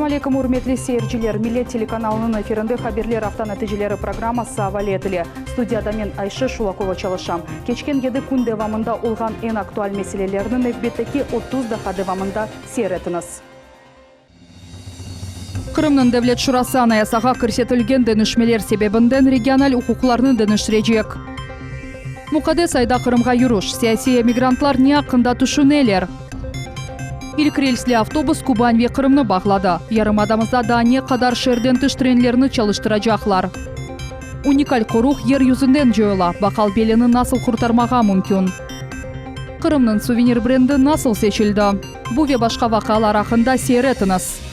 алейкум, урметли сейірчілер. Милет телеканалының эфирінде хаберлер автонәтижелері программасы авалетілі. Студияда мен Айшы Шулакова чалышам. Кечкен еді күн девамында олған ең актуаль меселелерінің әвбеттекі 30 дақа девамында сейретіңіз. Кырымның Devlet Şurası Anayasaga көрсетілген дөнішмелер себебінден региональ укукларны дөнішірежек. Мукадес айда Кырымға юруш, саяси эмигрантлар не ақында түшінелер. Ilk рельслі автобус Кубань ве Кырымны бағлады. Ярымадамызда да не қадар шерден түш тренлеріні çalıştıracaklar. Уникаль қорух ер юзінден жойла, бақал беліні насыл құртармаға мүмкін. Кырымның сувенир бренді насыл сечілді. Бұ ве башқа вақалар ақында сейретіңіз.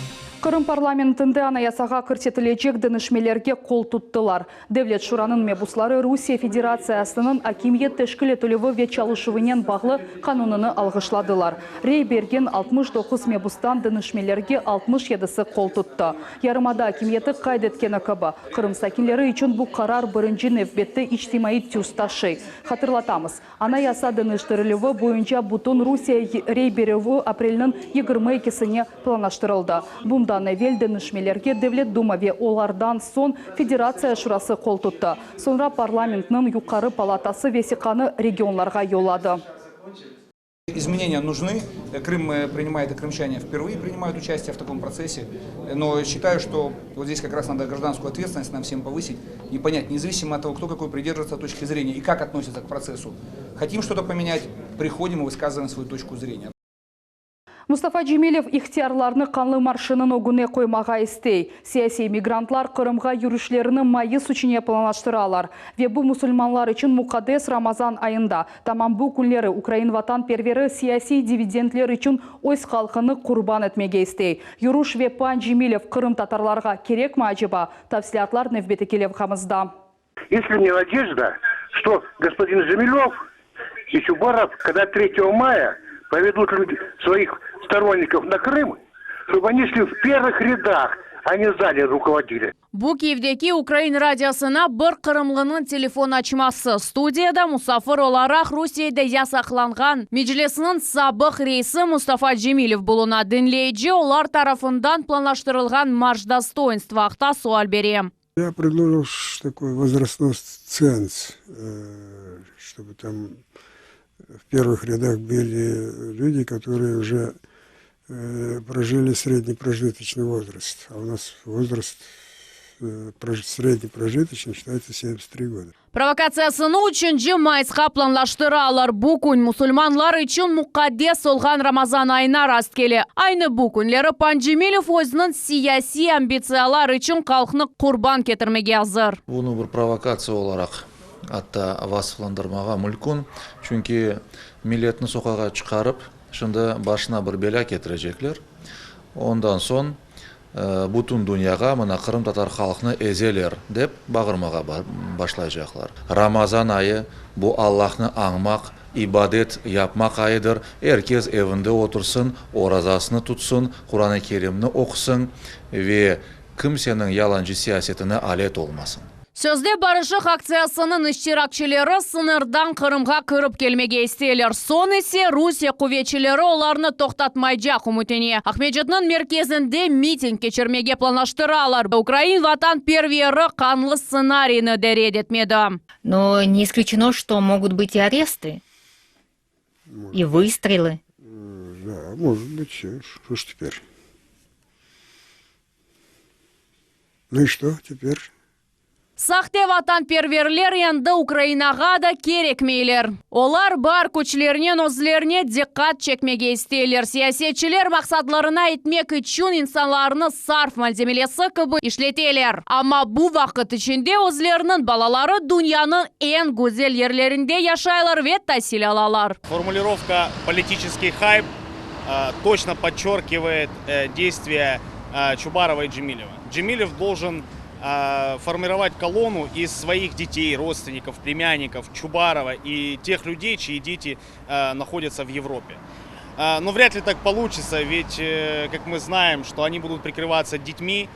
Кырым парламентінде анаясаға көрсетілечек дінішмелерге қол тұттылар. Devlet Şuranın мебуслары Русия Федерациясының акимиет тәшкіл етілігі ве чалышуынен бағлы қануныны алғышладылар. Рей берген 69 мебустан дінішмелерге 67-сі қол тұтты. Ярымада акимиеті қайдеткені кабы. Кырым сакинлері үшін бұл қарар бірінші невбетті иштимаи тюсташи. Хатырлатамыз, анаяса дініштірілігі бойынша бұтын Русия рей беруі апрелінің 22-сіне планаштырылды. Бұнда Невел дөнішмелерге Devlet Дума ве олардан сон Федерация Шурасы қол тұтты. Sonra парламентның юқары палатасы весиқаны регионларға йолады. Изменения нужны. Крым принимает, и крымчане впервые принимают участие в таком процессе. Но считаю, что вот здесь как раз надо гражданскую ответственность нам всем повысить и понять, независимо от того, кто какой придерживается точки зрения и как относится к процессу. Хотим что-то поменять, приходим и высказываем свою точку зрения. Мустафа Джемилев ихтиярларны қанлы маршының огуне қоймаға істей. Саяси мигрантлар Кырымға юрішлеріні майыс үшіне планаштыралар. Ве бұл мұсылманлар үшін Мукадес Рамазан айында. Тамам бұл күнлері Украин ватан первері саяси дивидендлер үшін ойс қалқыны құрбан етмеге істей. Юруш ве пан Джемилев Кырым татарларға керек ма ажыба? Тавсиятлар невбеті келев қамызда. Если мне надежда, что господин Джемилев и Чубаров, когда 3 мая поведут своих сторонников на Крым, чтобы они шли в первых рядах, а не в зале руководили. Бу Киевдеки Украин радиосына бір Кырымлының телефон açması. Студияда Мусафыр оларақ Русияда ясақланған Меджлесінің сабық рейсі Мустафа Джемилев болуна дінлейджі олар тарафындан планаштырылған марш достоинства ақта суал берем. Я предложил такой возрастной ценз, чтобы там в первых рядах были люди, которые уже прожили среднепрожиточный возраст. А у нас возраст среднепрожиточный считается 73 года. Провокациясыны үшінші майысқа планлаштыралар. Бұ күн мұсылманлар үшін мұқаддес олған Рамазан айына раст келі. Айны бұ күнлері пан Джемилев өзінің сияси амбициялар үшін қалқыны құрбан кетірмеге азыр. Бұны бір провокация оларақ атта васыфландырмаға мүлкін. Чүнки милетні соқаға чықарып, шынды башына бір бела кетірежеклер. Ондан сон бүтін дүнияға мына Кырым татар халқыны ezелер деп бағырмаға башлайжақлар. Рамазан айы бұл Аллахны аңмақ, ибадет yapmaq ayıdır. Herkes evinde otursun, orazasını tutsun, Kur'an-ı Kerim'ni okusun ve kimsenin yalancı siyasetine alet olmasın. Sözde barışық акциясының iştirakçıları sınırdan Kırımға kırıp келмеге isteyler. Son ise Rusya kuvvetçileri оларны тоқтатмайжақ үмітіне. Ахмеджетнің мерkezінде митинг кечірмеге планаштыралар. Украин ватан первері қанлы сценарийны дәрет етмеді. Но не исключено, что могут быть и аресты, и выстрелы. Да, может быть, что ж теперь? Ну и что теперь? Сахте ватан перверлер енді Украинаға да керекмейлер. Олар бар күчлерінен өзлеріне диққат чекмеге істейлер. Сиясетчілер мақсатларына етмек үшін инсанларыны сарф мальземелесі кібі ішлетелер. Ама бұл вақыт ішінде өзлерінің балалары дүнияның ең güzel ерлерінде яшайлар ве тәсіл алалар. Формулировка «политический хайп» точно подчеркивает действия Чубарова и Джемилева. Джемилев должен формировать колонну из своих детей, родственников, племянников Чубарова и тех людей, чьи дети находятся в Европе. Но вряд ли так получится, ведь, как мы знаем, что они будут прикрываться детьми,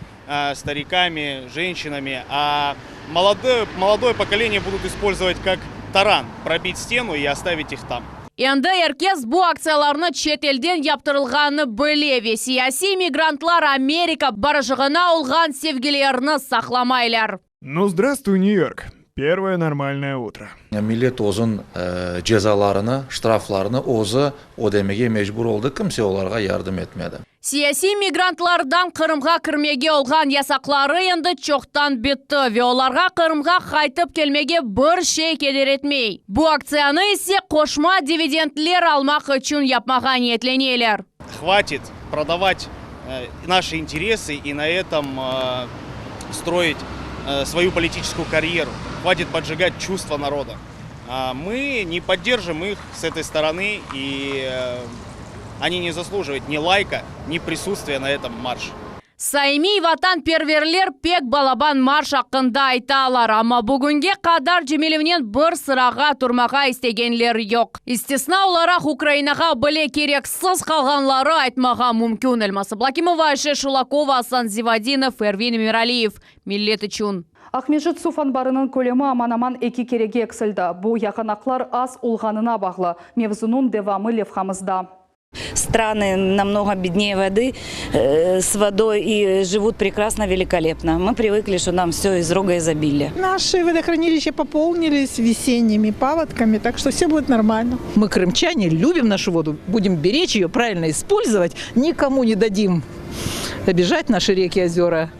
стариками, женщинами, а молодое поколение будут использовать как таран, пробить стену и оставить их там. Endi erkez bu aksiyalarni chet elden yaptırılganını bileve. Siyasi migrantlар Amerika barışığına olgan sevgilerini saklamaylar. Ну, здравствуй, Нью-Йорк. Первое нормальное утро. Millet o'zin cezalarini, shtraflarini o'zi ödemege mecbur oldu. Kimse onlarga yardım etmedi. Siyasi migrantlardan Kırımga kirmege olgan yasakları endi çoktan bitti ve onlarga Kırımga qaytıp kelmege bir şey keder etmey. Bu aksiyonu ise koşma dividendler almak için yapmağa niyetleneyler. Хватит продавать наши интересы и на этом строить свою политическую карьеру. Хватит поджигать чувства народа. Мы не поддержим их с этой стороны, и они не заслуживают ни лайка, ни присутствия на этом марше. Saimi vatanperverler pek balaban marş hakkında aytalar ama bugünge kadar Cemilevnen bir sırağa turmağa istegenler yok. İstisna olarak Ukraynaga bile gereksiz kalganları aytmağa mümkün elması. Blakimova, Ayşe Шулакова, Асан Зивадинов, Эрвин Миралиев. Millet için. Ахмежит су анбарының көлемі аман-аман 2 кереге эксілді. Бұл яғанақлар аз улғанына бағлы. Мевзунун девамы левхамызда. Страны намного беднее воды, с водой и живут прекрасно, великолепно. Мы привыкли, что нам все из рога изобилия. Наши водохранилища пополнились весенними паводками, так что все будет нормально. Мы, крымчане, любим нашу воду, будем беречь ее, правильно использовать, никому не дадим обижать наши реки, озера.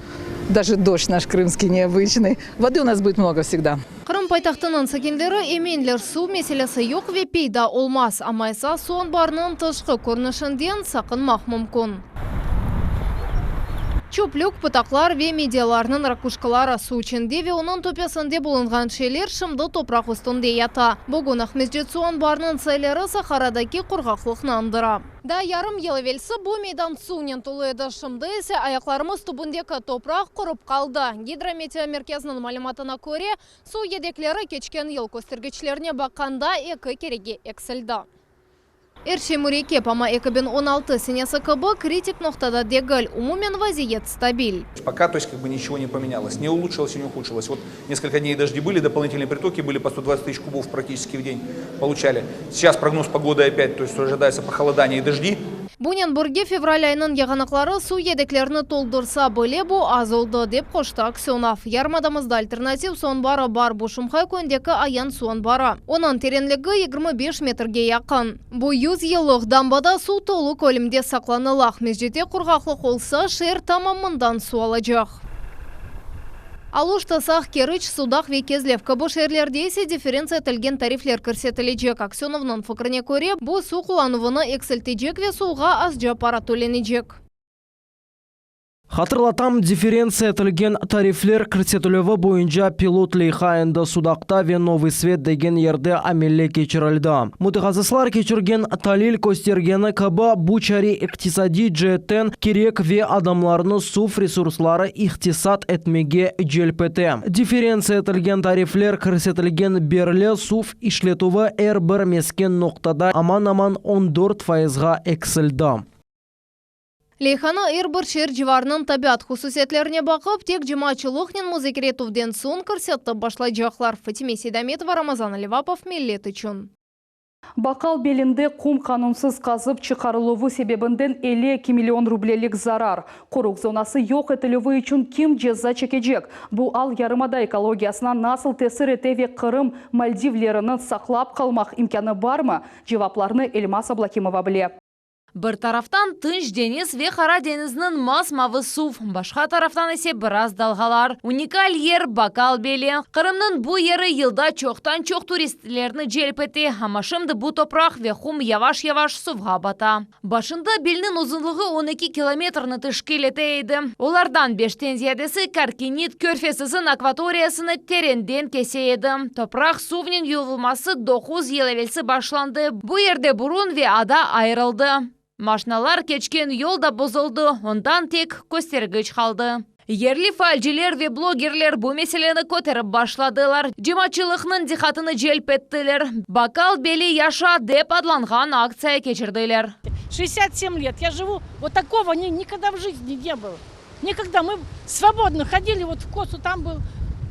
Даже дождь наш крымский необычный. Воды у нас будет много всегда. Кырым пайтақтының сакендері еменлер су меселесі yok ve пейда olmaz. Амайса су анбарының тышқы көрінішінден сақынмақ мүмкін. Чөплік, пытақлар ве медиаларының ракушкалары су içinde ve onun төпесінде болынған шелер шымды топрақ үстінде ята. Бүгін Ахмежит су анбарының сайлары Сахарадаки құрғақлықны андыра. Да ярым ел велсі bu мейдан сумен толы еді. Шымды есе аяқларымыз түбіндегі топрақ құрып қалды. Гидрометео мерkezінің малыматына көре, су едеклері кечкен ел көстергічлеріне баққанда 2 кереге эксілді. Эрши Мурекеп, ама 2016 сенесі кыбы критик ноқтада дегіл, умумен вазиет стабиль. Пока, то есть, ничего не поменялось, не улучшилось и не ухудшилось. Вот несколько дней дожди были, дополнительные притоки были по 120 тысяч кубов практически в день получали. Сейчас прогноз погоды опять, то есть ожидается похолодание и дожди. Буненбурге февраль айының яғанақлары су едеклеріні толдырса бөле бұ аз олды деп қошты Аксенов. Ярмадамызда альтернатив сон бары бар бұшымхай көндекі аян суан бары. Оның теренлігі 25 метрге яқын. Бұ 100 елық дамбада су толы көлімде сақланылақ. Междете құрғақлық олса шер тамамындан су алacak. Алуштасақ керіч судақ векезлев кабы шерлерде есе дифференция тілген тарифлер көрсетілежек. Аксеновның фікіріне көре, бұл су құлануыны эксілтежек ве суға аз жапара төленежек. Хатырлатам, дифференция тілген тарифлер көрсетілігі бойынша пилот лейхайында судақта ве Новый Свет деген ерде амелле кечірілді. Мутығазыслар кечірген талил көстергені кабы бұчари иқтисади джеттен керек ве адамларны суф ресурслары иқтисат етмеге желпеті. Дифференция тілген тарифлер көрсетілген берлі суф ишлетуы бір мескен ноқтада аман-аман 14%-ға эксілді. Лейхана Эрбір шер жыварының табиат хусусетлеріне бақып, тек жымачылықнен музыкретувден сон көрсетті башлайжақлар. Фатиме Седаметова, Рамазан Левапов, Миллет үшін. Бақал белінде құм қанунсыз қазып чықарылуы себебінден 52 миллион рублелік зарар. Қоруқ зонасы yok етілуі үшін кем жаза чекежек. Бұл ал ярымада экологиясына насыл тесір етеве Қырым Мальдивлерінің сақлап қалмақ имканы бар ма? Жевапларны Эльмас Аблакимова біле. Bir taraftan Тынч deniz ve Kara denizinin masmavi suv, başka taraftan ise biraz dalgalar. Unikal yer Bakal Beli. Kırım'nın bu yeri yılda çoktan çok turistlerini celp etti. Ama şimdi bu toprak ve kum yavaş yavaş suvga bata. Başında Beli'nin uzunluğu 12 kilometrini teşkil eteydi. Onlardan 5'ten ziyadesi Karkinit körfezinin akvatoriyasını terenden keseydi. Toprak suvunun yuvulması 9 yıl evvelsi başlandı. Bu yerde burun ve ada ayrıldı. Maşinalar keçken yolda bozuldu, ondan tek göstergeç kaldı. Yerli falciler ve blogerler bu meseleni koterip başladılar. Cemaçılığının dikkatini celp ettiler. Bakal Beli yaşa dep adlanğan aktsiya geçirdiler. 67 лет я живу, вот такого никогда в жизни не было. Никогда мы свободно ходили, вот в косу там был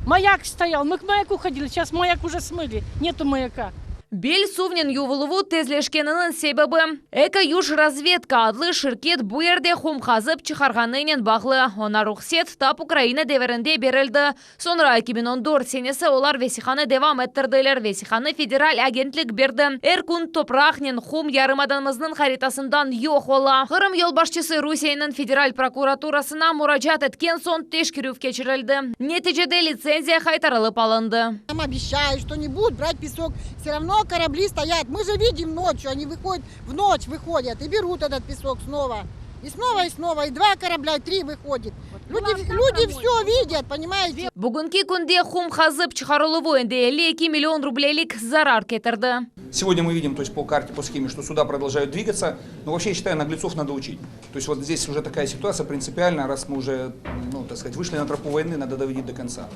маяк стоял, мы к маяку ходили, сейчас маяк уже смыли, нету маяка. Бел сувнен ювылыву тезлешкенінің себебі. Эка юж разведка адлы ширкет бұерде хумхазып чыхарғанынен бағлы. Она рухсет тап Украина деверінде берілді. Sonra 2014 senesi олар весиханы девам ettirdiler. Весиханы федераль агентлік берді. Эркун топрахнен хум ярымаданымыздың харитасындан йоқ ола. Қырым елбашчысы Русияның федераль прокуратурасына мурачат еткен сон тешкірюв кечірілді. Нетижеде лицензия қайтарылып алынды. Нам обещают, что не будут брать песок. Все равно корабли стоят. Мы же видим ночью, они выходят, в ночь выходят и берут этот песок снова. И снова, и 2 корабля, и 3 выходит. Люди все видят, понимаете? Бүгінгі күнде хум хазып чыгарылуы энде 2 миллион рублейлік зарар кетірді. Сегодня мы видим, то есть по карте, по схеме, что суда продолжают двигаться. Но вообще, я считаю, наглецов надо учить. То есть вот здесь уже такая ситуация принципиальная, раз мы уже, ну, так сказать, вышли на тропу войны, надо доводить до конца.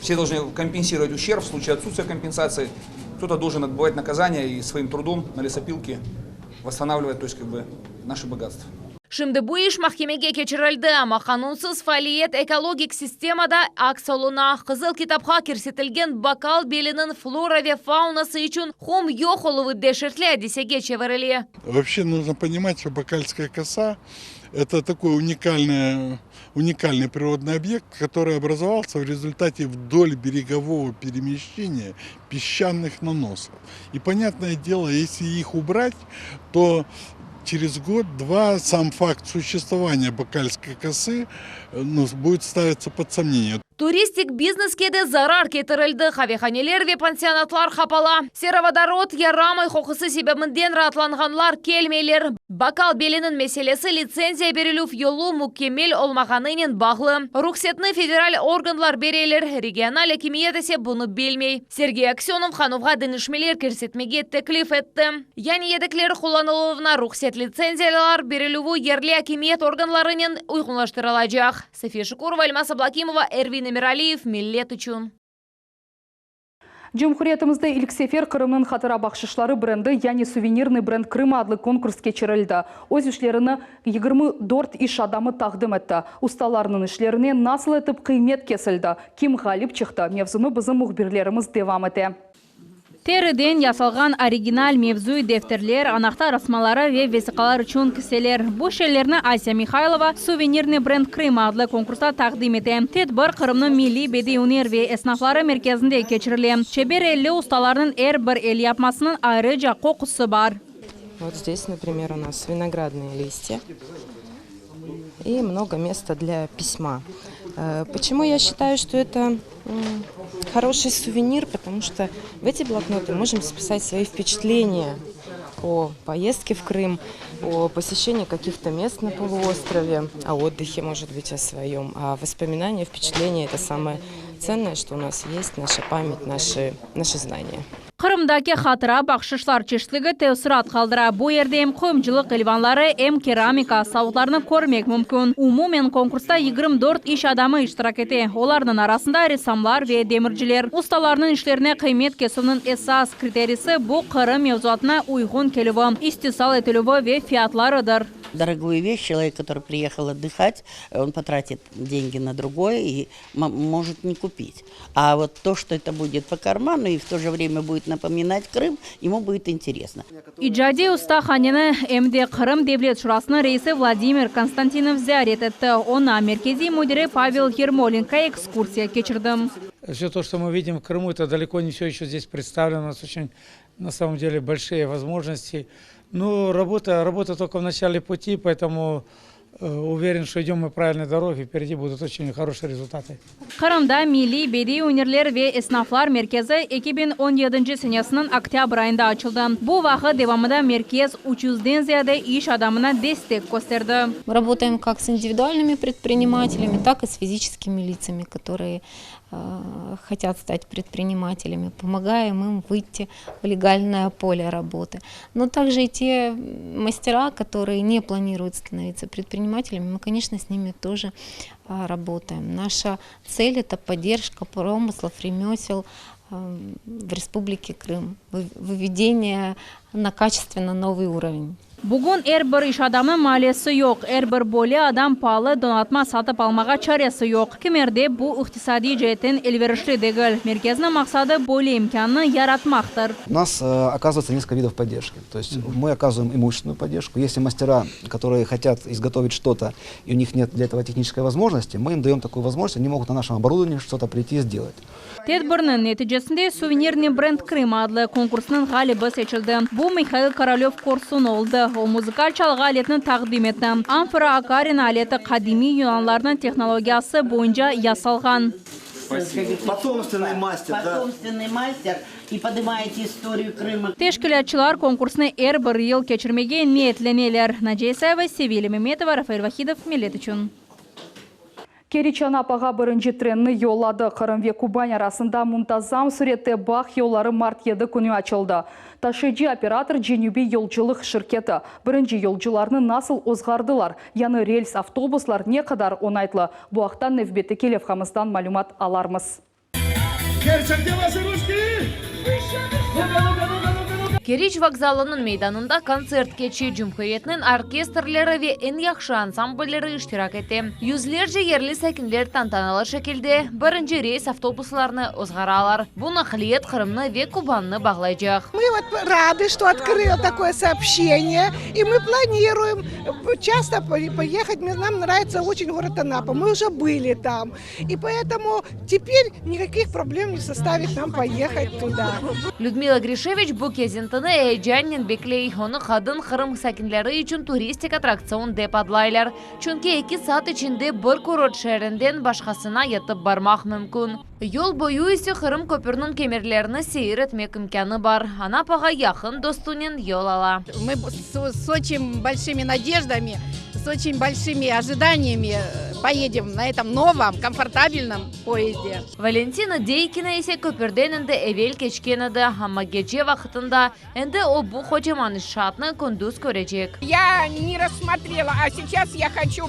Все должны компенсировать ущерб в случае отсутствия компенсации. Кто-то должен отбывать наказание и своим трудом на лесопилке восстанавливать, то есть как бы наши богатства. Шымды bu iş mahkemege keçirildi ama kanunsuz faaliyet ekologik sistemada aksoluna Kızıl Kitap'a kirsetilgen bakal belinin flora ve faunası için hum yok oluvu deşirtle desege çevirili. Вообще нужно понимать, что Бакальская коса – это такой уникальный природный объект, который образовался в результате вдоль берегового перемещения песчаных наносов. И понятное дело, если их убрать, то через год-два сам факт существования Бакальской косы будет ставиться под сомнение. Туристик бизнеске де зарар кетірілді. Хавеханелер ве пансионатлар хапала. Сероводород ярамай хоқысы себебінден ратланғанлар келмейлер. Бакал белінің меселесі лицензия берілув йолу муккемел олмағанынен бағлы. Рухсетні федераль органлар берейлер. Региональ акимиет есе бұны белмей. Сергей Аксенов хановға дінішмелер керсетмеге теклиф етті. Яни едіклер құланылуына рухсет лицензиялар берілуі ерлі акимиет органларының ұйғынлаштырылajaq. София Шукурова, Альмас Аблакимова, Эрвин Эмиралиев, Миллет үшін. Cumhuriyetimizde ilk sefer Kırım'ın hatıra bakışışları brendi, yani suvenirni brend Krım adlı konkurs geçirildi. Öz işlerini 24 iş adamı takdim etti. Ustalarının işlerine nasıl etip kıymet kesildi? Kim galip çıktı? Mevzunu bizim muhbirlerimiz devam etti. Теріден ясалған оригинал мевзуй дефтерлер, анақтар асмалары ве весиқалар үшін кіселер. Бұл шелерні Ася Михайлова сувенирный бренд Крым адлы конкурста тақдим ете. Тедбір Қырымның милли беди өнер ве эснафлары мерkezінде кечіріле. Чебер елі ұсталарының бір ел yapmasının ayrıca kokusu бар. Вот здесь, например, у нас виноградные листья и много места для письма. Почему я считаю, что это хороший сувенир? Потому что в эти блокноты можем записать свои впечатления о поездке в Крым, о посещении каких-то мест на полуострове, о отдыхе, может быть, о своем. А воспоминания, впечатления – это самое ценное, что у нас есть, наша память, наши знания. Қырымдаки хатыра бақшышлар чештілігі теусырат қалдыра. Бұл ерде әм қойымчылық илванлары, әм керамика сауытларыны көрмек мүмкін. Умумен конкурста 24 иш адамы иштирак ете. Олардың арасында ресамлар ве демірчілер. Ustalarının işlerine kıymet kesімнің esas критерисі бұл Қырым мевзуатына уйғын келуі, истисал етілуі ве фиатларыдыр. Дорогую вещь, человек, который приехал отдыхать, он потратит деньги на другое и может не купить. А вот то, что это будет по карману и в то же время будет напоминать Крым, ему будет интересно. İcadi usta hanını MD Kırım Devlet Şurası'nın reisi Vladimir Konstantinov ziyaret etti. Ona merkezi müdürü Pavel Ермоленко экскурсия geçirdim. Все то, что мы видим в Крыму, это далеко не все еще здесь представлено. У нас очень, на самом деле, большие возможности. Ну, работа только в начале пути, поэтому уверен, что идем мы правильной дорогой, впереди будут очень хорошие результаты. Kırım'da Milli Bedi Ünirler ve Esnaflar Merkezi 2017 senesinin oktyabr ayında açıldı. Bu vakit devamında merkez 300'den ziyade iş adamına destek gösterdi. Мы работаем как с индивидуальными предпринимателями, так и с физическими лицами, которые хотят стать предпринимателями, помогаем им выйти в легальное поле работы. Но также и те мастера, которые не планируют становиться предпринимателями, мы, конечно, с ними тоже работаем. Наша цель – это поддержка промыслов, ремесел в Республике Крым, выведение на качественно новый уровень. Бүгін әрбір иш адамы малиясы yok, әрбір бөле адам палы донатма сатып алмаға чарасы yok. Кемерде bu iqtisadi жеттен elverişli değil. Merkezinin мақсады бөле имканны яратмақтыр. У нас оказывается несколько видов поддержки. То есть мы оказываем имущественную поддержку. Если мастера, которые хотят изготовить что-то, и у них нет для этого технической возможности, мы им даем такую возможность, они могут на нашем оборудовании что-то прийти и сделать. Tedbirinin neticesinde suvenirni brend Krım adlı konkursunun galibi seçildi. Bu Mikhail Korolev Korsun oldu. O muzikal çalgı aletini takdim etti. Amfora Akarin aleti kadimi Yunanlarının teknologiyası boyunca yasalgan. Потомственный мастер, потомственный мастер и поднимаете историю Крыма. Teşkilatçılar konkursunu bir yıl geçirmeye niyetleneler. Naciye Sayeva, Sevili Mehmetova, Rafael Vahidov, millet için. Keriçan apağa birinci trenini yolladı. Kırım ve Kuban arasında muntazam surette bağ yolları Mart 7 günü açıldı. Taşıyıcı operator Cenubi Yolculuk şirketi birinci yolcularını nasıl ozgardılar? Yani rels avtobuslar ne kadar onaytlı? Bu aktan Nevbeti Kelevhamızdan malumat alarmız. Керич вокзалының мейданында концерт кечи Cumhuriyet'nin orkestrleri ve en yakşı ansambulleri iştirak etti. Yüzlerce yerli sakinler tantanalı şekilde birinci reys avtobuslarını ozgaralar. Bu nakliyat Kırım'ını ve Kuban'ını bağlayacak. Мы вот рады, что открыло такое сообщение, и мы планируем часто поехать. Нам нравится очень город Анапа, мы уже были там, и поэтому теперь никаких проблем не составит нам поехать туда. Людмила Гришевич bu kezintini heyecanla bekleyi. Onu kadın Kırım sakinleri için turistik atraksiyon dep adlaylar. Çünkü 2 saat içinde bir kurort şehrinden başkasına yatıp barmak mümkün. Yol boyu ise Kırım köprünün kemerlerini seyir etmek imkanı var. Anapa'ga yakın dostunun yol ala. Мы с очень большими надеждами, с очень большими ожиданиями поедем на этом новом, комфортабельном поезде. Valentina Deykina ise köprüden indi evvel geçken idi. Ama gece vaxtında indi o bu kocaman inşaatını kunduz görecek. Я не рассмотрела, а сейчас я хочу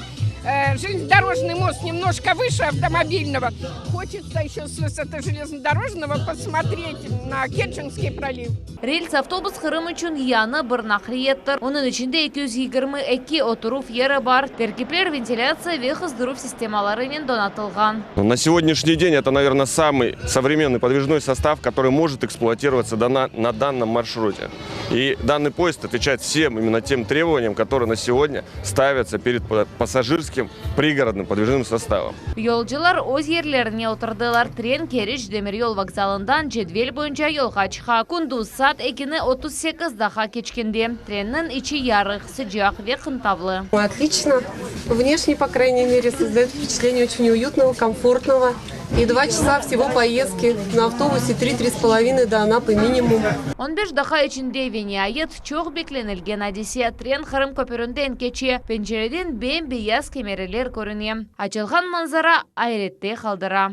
железнодорожный мост немножко выше автомобильного. Хочется еще с высоты железнодорожного посмотреть на Керченский пролив. Rels avtobus Kırım için yanı bir nakliyettir. Onun içinde 222 oturup yeri var. Terkipler ventiляция ve hızdırıp sistemalarının donatılgan. На сегодняшний день это, наверное, самый современный подвижной состав, который может эксплуатироваться на данном маршруте. И данный поезд отвечает всем именно тем требованиям, которые на сегодня ставятся перед пассажирским пригородным подвижным составом. Yolcular öz yerlerine oturdular. Tren Keriç Demiryol vokzalından cedvel boyunca yolga çıka. Kunduz saat 2:38 daha geçkende. Trenin içi yarık, sıcak ve kıntavlı. Отлично. Внешне, по крайней мере, создает впечатление очень уютного, комфортного. И 2 часа всего поездки на автобусе 3-3,5 до Анапы минимум. 15 daha içinde ve nihayet çok beklenilgen hadise tren Kırım köpründen geçiyor. Pencereden bembeyaz kemerler görünüyor. Açılgan manzara ayrette kaldıra.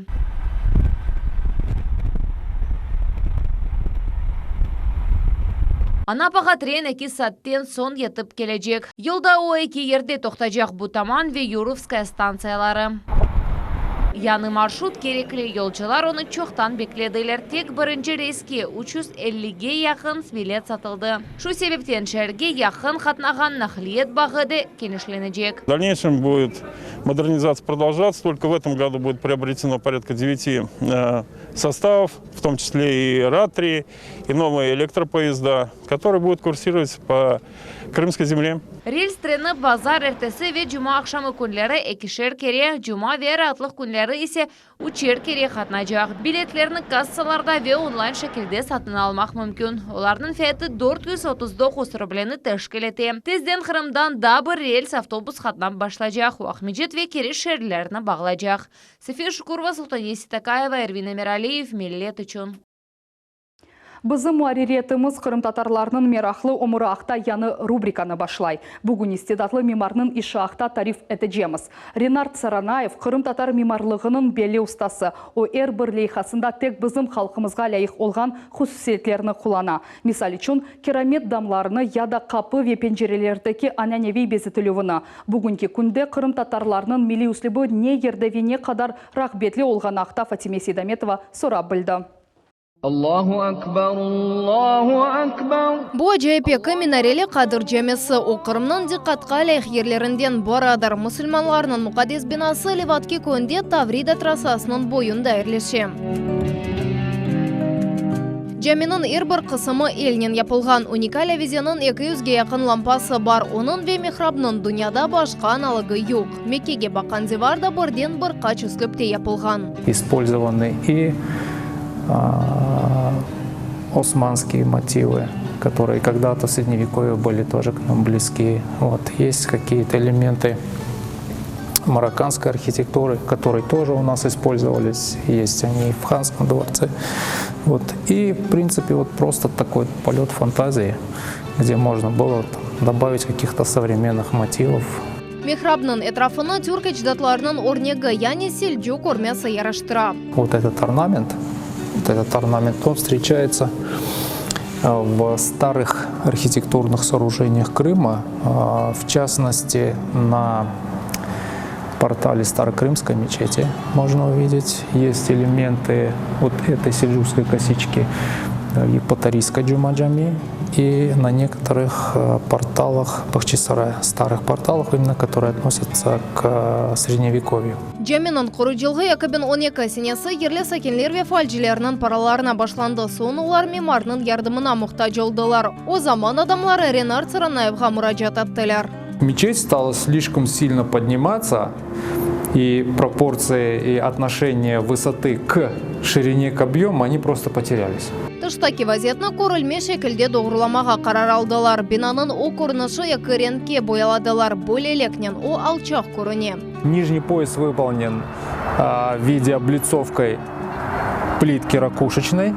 Anapa'ga tren 2 saatten son yatıp gelecek. Yolda o 2 yerde toxtacak Butaman ve Yurovskaya stansiyaları. Yani marşrut gerekli yolcular onu çoktan beklediler. Tek birinci reyske 350'ge yakın bilet satıldı. Şu sebepten şehirge yakın katnagan nakliyat bağı da genişlenecek. В дальнейшем будет модернизация продолжаться. Только в этом году будет приобретено порядка 9 составов, в том числе и РА-3, и новые электропоезда, которые будут курсировать по Крымской земле. Rels treni pazar ertesi ve cuma akşamı günleri 2'şer kere, cuma ve rahatlık günleri ise 3'er kere katlanacak. Biletlerini kassalarda ve online şekilde satın almak mümkün. Onların fiyatı 439 rubleni teşkil etti. Tezden Kırım'dan da bir rels avtobus katlan başlayacak. Ahmecet ve Keriç şehirlerine bağlayacak. Sefer Şukurova, Sultan Yesitakayeva, Ervin Emiraliyev, millet için. Bizim muariretimiz Kırım tatarlarının meraklı omuru akta yanı rubrikаны başlay. Bugün istedatlı mimarının işi akta tarif edeceğimiz. Renard Saranayev Kırım tatar mimarlığının belli ustası. O bir leyhasında tek bizim halkımızga layık olgan hususiyetlerini kullana. Misal için keramet damlarını ya da kapı ve pencerelerdeki ananevi bezetilövini. Bugünkü günde Kırım tatarlarının milli üslubu ne yerde ve ne kadar rahbetli olgan akta Fatime Sedametova sorab bildi. Allahu akbar, Allahu akbar. Бу JPK минарели кадыр жемесі оқырымның диққатқа лайық ерлерінден барадыр. Мұсылманларының мұқадес бинасы Леватки көнде Таврида трассасының бойында ерлеше. Жемінің бір қысымы елнен япылған уникаль авизияның 200-ге яқын лампасы бар. Оның ве михрабның дүнияда башқа аналығы yok. Меккеге баққан зеварда бірден бір қач үсліпте япылған. Использованы и османские мотивы, которые когда-то в Средневековье были тоже к нам близки. Вот. Есть какие-то элементы марокканской архитектуры, которые тоже у нас использовались. Есть они в Ханском дворце. Вот. И, в принципе, вот просто такой полет фантазии, где можно было добавить каких-то современных мотивов. Михрабның этрафына тюрк эчдатларының орнегі, яни сельджу көрмесі яраштыра. Вот этот орнамент, он встречается в старых архитектурных сооружениях Крыма, в частности, на портале Старокрымской мечети можно увидеть. Есть элементы вот этой сельджукской косички Потарийской джума-джами и на некоторых порталах Бахчисарая, старых порталах, именно которые относятся к Средневековью. Джаминан құрыжылғы 2012 сенесі ерлі сәкенлер ве фальжилерінің параларына башланды. Сон олар мемарның ярдымына мұқтаж олдылар. О заман адамлары Ренар Царанаевға мұражат аттылар. Мечеть стала слишком сильно подниматься, и пропорции и отношения высоты к ширине к объему, они просто потерялись. Тыштаки вазетны көрілме шекілде доғырламаға қарар алдылар. Бинаның о көрініші екіренке бояладылар. Бөлелекнен о алчақ көріне. Нижний пояс выполнен в виде облицовкой плитки ракушечной.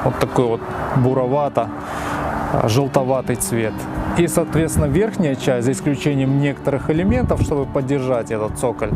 Вот такой вот буровато-желтоватый цвет. И, соответственно, верхняя часть, за исключением некоторых элементов, чтобы поддержать этот цоколь,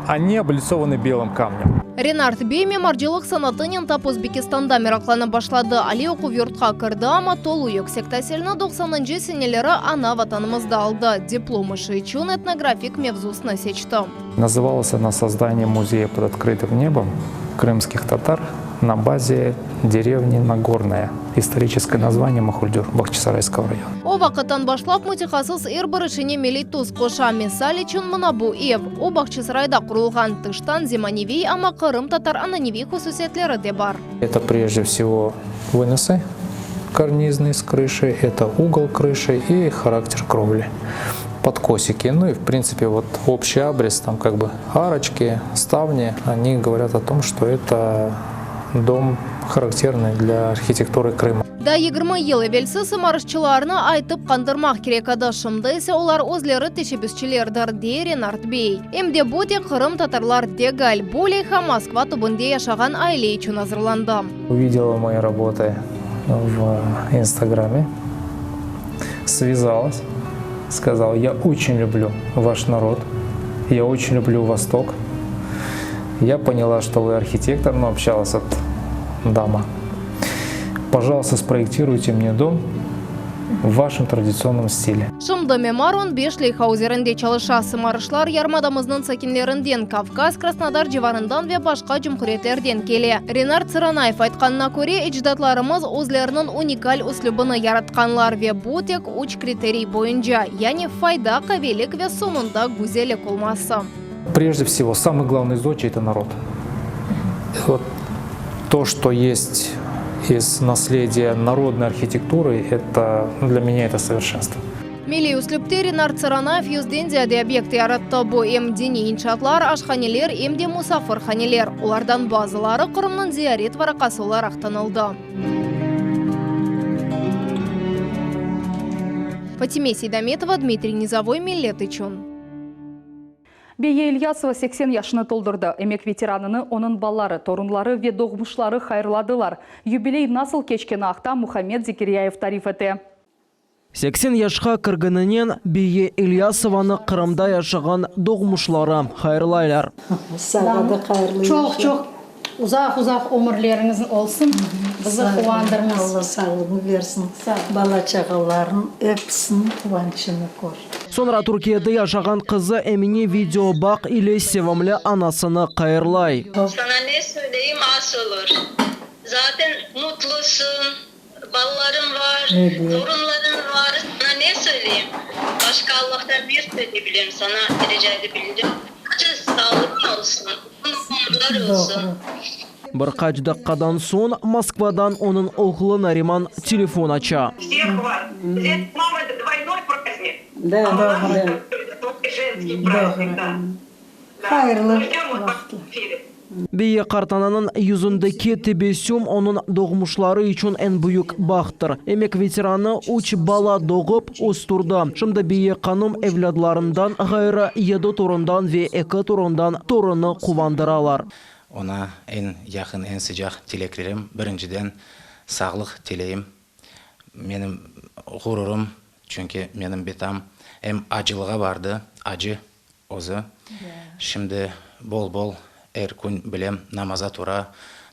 они облицованы белым камнем. Ренард Бей мемаржылық санатынен тап Өзбекистанда меракланы башлады. Али оқу йортқа кірді, ама толу yüksek тәсіліні 90-ncı senelері ана ватанымызда алды. Дипломы үшін этнографик мевзусына сечті. Называлась она «Создание музея под открытым небом крымских татар» на базе деревни Нагорная. Историческое название Махульдюр, Бахчисарайского района. О вақыттан башлап мутихасыз бір ішіне мелитус қоша. Мисал үшін мұна бұ ев. О Бахчисарайда құрылған тыштан земаневей, ама Крым татар ананевей хусусетлері де бар. Это прежде всего выносы карнизные с крыши, это угол крыши и характер кровли. Подкосики. Ну и в принципе вот общий абрис, там как бы арочки, ставни, они говорят о том, что это дом характерный для архитектуры Крыма. Да 20 ел evvelsi сымарышчыларына айтып қандырмақ керек адашымды есе олар өзлері тешебісчілердір де Ренард Бей. Емде бұте Крым татарлар дегаль, Болейха Москва түбінде яшаған айле үшін азырланды. Увидела мои работы в Инстаграме, связалась, сказала: я очень люблю ваш народ, я очень люблю Восток. Я поняла, что вы архитектор, но общалась от дама. Пожалуйста, спроектируйте мне дом в вашем традиционном стиле. Шымды мемар 15 лейхаузерінде çalışа. Сымарышлар ярмадамыздың сәкенлерінден, Кавказ, Краснодар живарындан ве башқа жүмхуретлерден келе. Ренар Царанаев айтқанына көре, эчдатларымыз өзлерінің уникаль услубыны яратқанлар ве бұл тек 3 критерий бойынша, яғни файда, қавелік ве соңында гүзелік olması. Прежде всего, самый главный зодчий – это народ. Вот то, что есть из наследия народной архитектуры, это для меня это совершенство. Милли услупте Ренар Царанаев yüзден зияде объекты яратты. Бұл дини иншатлар, ашханелер, емде мусафырханелер. Олардан базылары Крымның зиярет варақасы оларақ танылды. Фатиме Сейдаметова, Дмитрий Низовой, Миллет Ичун. Бейе Ильясова 80 yaşını toldurdu. Emek veteranını onun balları, torunları ve doğmuşları hayırladılar. Юбилей nasıl keçkeni ақта Мухаммед Зекирияев тариф etti. 80 yaşқа кіргінінен Бейе Ильясованы Қырымда яшаған doğmuşları hayırlaylar. Sağlığı hayırlı. Çok uzak ömürleriniz olsun. Bizi kuvandırınız. Allah sağlığını versin. Bala çağaların öpsün, kıvançını kor. Sonra Türkiye'de yaşagan kızı Emine video bak ile sevimli anasını hayırlay. Sana ne söyleyeyim az olur. Zaten mutlusun. Balların var, torunların var. Sana ne söyleyeyim? Başka Allah'tan bir söyleyebilirim sana, rica edebilirim. Acı sağlığın olsun, umurlar olsun. Birkaç dakikadan soň Moskvadan onun oğlu Nariman telefon aça. Всех вас. Здесь снова это двойной праздник. Да, да. Женский праздник, да. Hayırlı. Biye Kartananın yüzündeki tebessüm onun doğmuşları için en büyük bahtır. Emek veteranı 3 bala doğup osturdu. Şimdi Biye Hanım evladlarından gayrı 7 torundan ve 2 torundan torunu kuvandıralar. Ona en yakın, en sıcak dileklerim. Birinciden sağlık dileyim. Benim gururum, çünkü benim betam hem acılığa vardı, acı ozu. Şimdi bol bol her gün bilem namaza tura,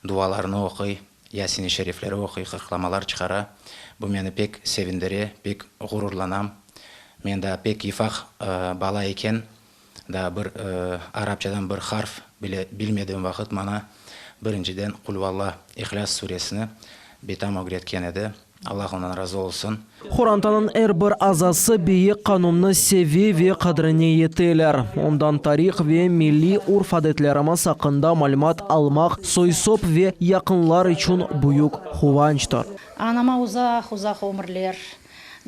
dualarını okuy, Yasin-i Şerifleri okuy, kırklamalar çıkara. Bu beni pek sevindiri, pek gururlanam. Men de pek ifak bala eken, da bir Arapçadan bir harf bilmediğim vakit bana birinciden Kulvallah İhlas suresini betam öğretken edi. Allah ondan razı olsun. Xurantanın her bir azası Biye Hanım'ını sevi ve kadrini yeteler. Ondan tarih ve milli urf adetlerimiz hakkında malumat almak soysop ve yakınlar için büyük huvançtır. Anama uzak ömürler.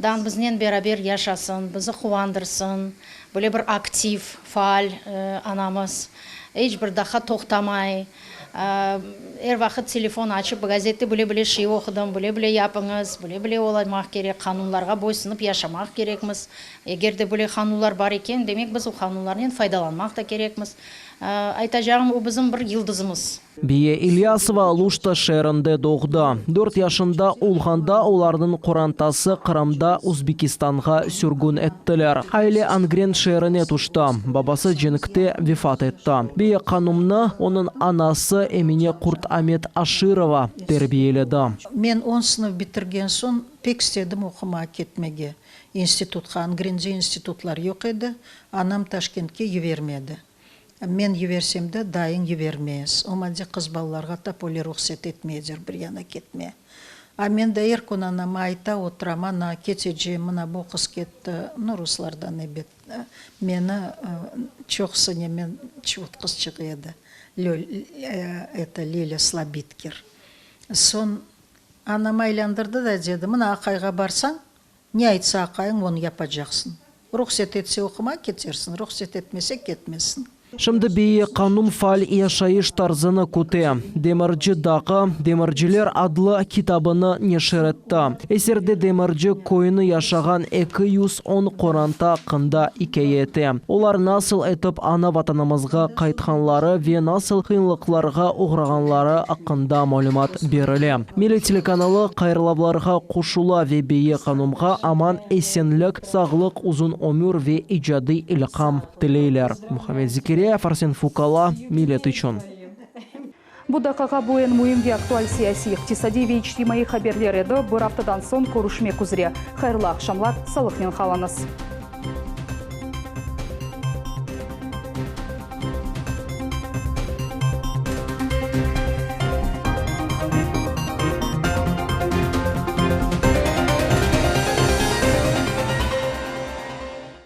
Dan bizden beraber yaşasın, bizi huvandırsın. Böyle bir aktif, faal anamız. Hiçbir daha toktamay. Her vakit telefon açıp gazete bile şey okudum, bile yapınız, bile olmak gerek, kanunlarga boysunup yaşamak gerekmiz. Eğer de böyle kanunlar var iken, demek biz o kanunlardan faydalanmak da gerekmiz. Aytacağım, o bizim bir yıldızımız. Biye İlyasova Luşta şehrinde doğdu. 4 yaşında olğanda onların Kurantası Kırım'da Uzbekistan'a sürgün ettiler. Aile Angren şehrine düştü. Babası Cenik'te vefat etti. Biye Hanım'ını onun anası Emine Kurt Ahmet Aşirova terbiyeledi. Men 10 sınıf bitirgen son pek istedim okuma ketmege. İnstitutga, Angren'de institutlar yok idi. Anam Taşkent'e yivermedi. Men yiversem de dayın yivermez. Omalde kız balalarga da poli ruhsat etmeyecek bir yana ketme. A men de erkun anama ayta oturam, ana ketece, mına bu kız ketti, Ruslardan ebet. Meni çok sene men çivit kız çıkıydı. Leyla Slabitkir. Son anam aylandırdı da dedi, mına akayga barsan, ne aytsa akayın onu yapacaksın. Ruhsat etse okuma ketersin, ruhsat etmese ketmesin. Şimdi Biye Hanım faal yaşayış tarzını kutu. Demirci Dağı, Demirciler adlı kitabını neşir etti. Eserde demirci koyunu yaşagan 210 Kur'anta hakkında hikayeti. Olar nasıl etip ana vatanımızga kaytkanları ve nasıl kıyınlıklarga uğraganları hakkında malumat berili. Milli telekanalı kayırlavlarga koşula ve Biye Hanımga aman esenlik, sağlık, uzun ömür ve icadi ilham dileyler. Muhammed Zikriya, Farsen Fukala, Millet için. Bu dakika boyun mühim ve aktual siyasi, iqtisadi ve ictimai haberler edi. Bir haftadan son görüşmek üzere. Hayırlı akşamlar, sağlıkla kalınız.